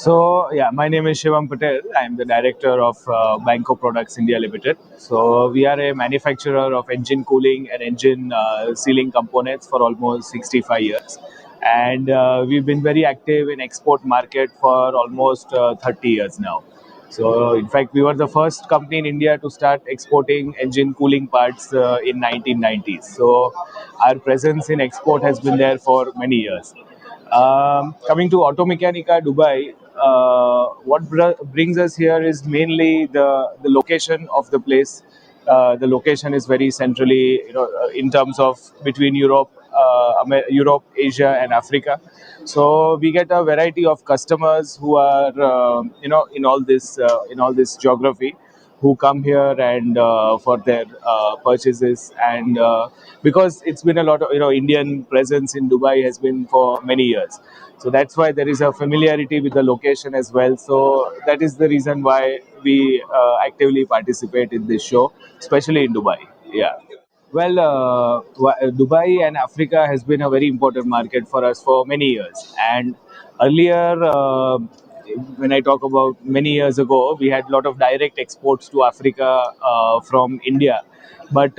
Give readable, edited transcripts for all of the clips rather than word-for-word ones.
So yeah, my name is Shivam Patel. I am the director of Banco Products India Limited. So we are a manufacturer of engine cooling and engine sealing components for almost 65 years, and we've been very active in export market for almost 30 years now. So in fact, we were the first company in India to start exporting engine cooling parts in 1990s. So our presence in export has been there for many years. Coming to Automechanika Dubai, what brings us here is mainly the location of the place. The location is very centrally, in terms of between Europe, Asia, and Africa. So we get a variety of customers who are, in all this geography, who come here and for their purchases, and because it's been a lot of Indian presence in Dubai has been for many years, so that's why there is a familiarity with the location as well. So that is the reason why we actively participate in this show, especially in Dubai. Yeah. Well, Dubai and Africa has been a very important market for us for many years. And earlier, when I talk about many years ago, we had a lot of direct exports to Africa from India. But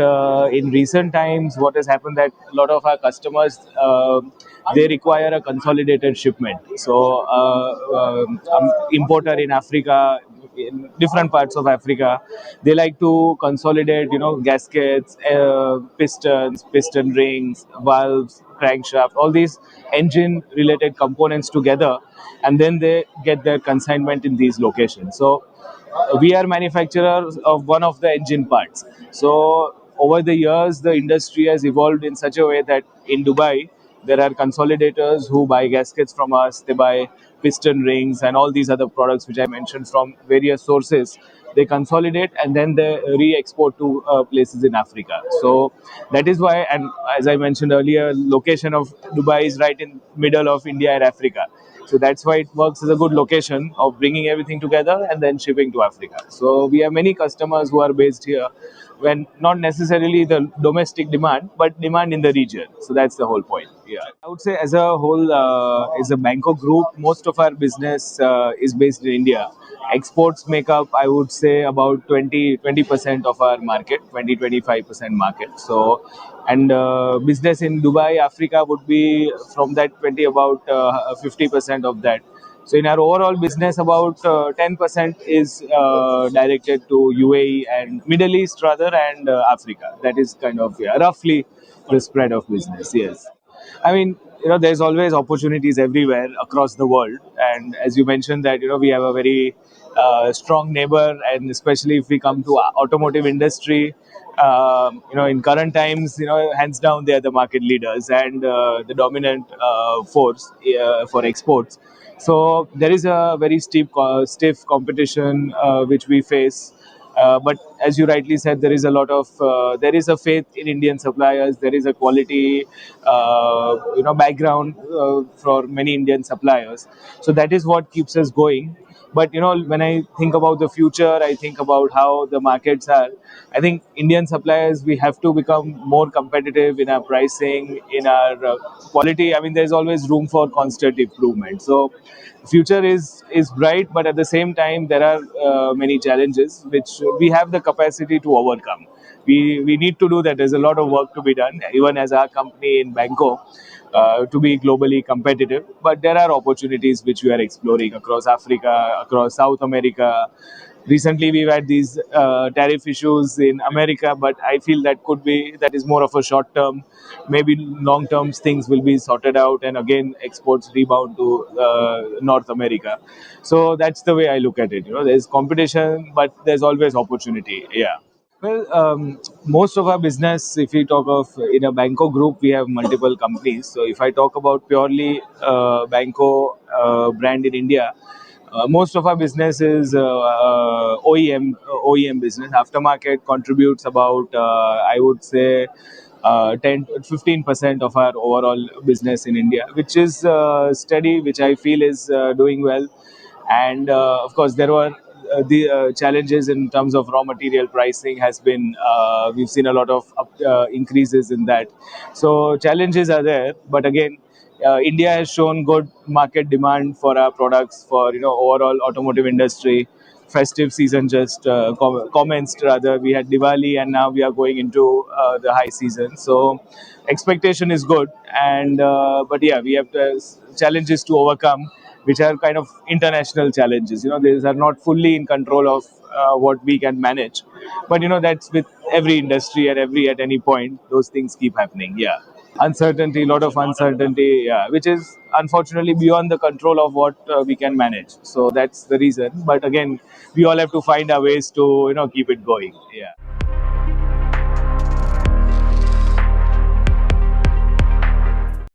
in recent times, what has happened that a lot of our customers they require a consolidated shipment. So, importer in Africa, in different parts of Africa, they like to consolidate, gaskets, pistons, piston rings, valves, crankshaft, all these engine-related components together, and then they get their consignment in these locations. So we are manufacturers of one of the engine parts. So over the years, the industry has evolved in such a way that in Dubai, there are consolidators who buy gaskets from us, they buy piston rings and all these other products which I mentioned from various sources. They consolidate and then they re-export to places in Africa. So that is why, and as I mentioned earlier, location of Dubai is right in middle of India and Africa. So that's why it works as a good location of bringing everything together and then shipping to Africa. So we have many customers who are based here, when not necessarily the domestic demand, but demand in the region. So that's the whole point. Yeah, I would say as a whole, as a Banco group, most of our business is based in India. Exports make up, I would say, about 20% of our market, 25% market. So, and business in Dubai, Africa would be from that 20, about 50% of that. So in our overall business, about 10% is directed to UAE and Middle East rather, and Africa. That is kind of, yeah, roughly the spread of business. Yes. I mean, there's always opportunities everywhere across the world, and as you mentioned that we have a very strong neighbor, and especially if we come to automotive industry, in current times, hands down they are the market leaders and the dominant force for exports. So there is a very stiff competition which we face. But as you rightly said, there is a faith in Indian suppliers. There is a quality, background for many Indian suppliers. So that is what keeps us going. But when I think about the future, I think about how the markets are. I think Indian suppliers, we have to become more competitive in our pricing, in our quality. I mean, there's always room for constant improvement. So future is bright, but at the same time there are many challenges which we have the capacity to overcome. We need to do that. There's a lot of work to be done, even as our company in Banco, to be globally competitive. But there are opportunities which we are exploring across Africa, across South America. Recently, we've had these tariff issues in America, but I feel that is more of a short term. Maybe long term things will be sorted out, and again exports rebound to North America. So that's the way I look at it. There's competition, but there's always opportunity. Yeah. Well, most of our business, if we talk of in a Banco group, we have multiple companies. So if I talk about purely Banco brand in India, most of our business is OEM business. Aftermarket contributes about, I would say, 10 15% of our overall business in India, which is steady, which I feel is doing well. And of course, there were the challenges in terms of raw material pricing has been, we've seen a lot of increases in that. So challenges are there, but again, India has shown good market demand for our products for overall automotive industry. Festive season just commenced rather. We had Diwali and now we are going into the high season. So expectation is good, and but yeah, we have challenges to overcome, which are kind of international challenges. These are not fully in control of what we can manage, but that's with every industry at any point. Those things keep happening. Yeah, uncertainty, a lot of uncertainty, yeah, which is unfortunately beyond the control of what we can manage. So that's the reason. But again, we all have to find our ways to keep it going. Yeah.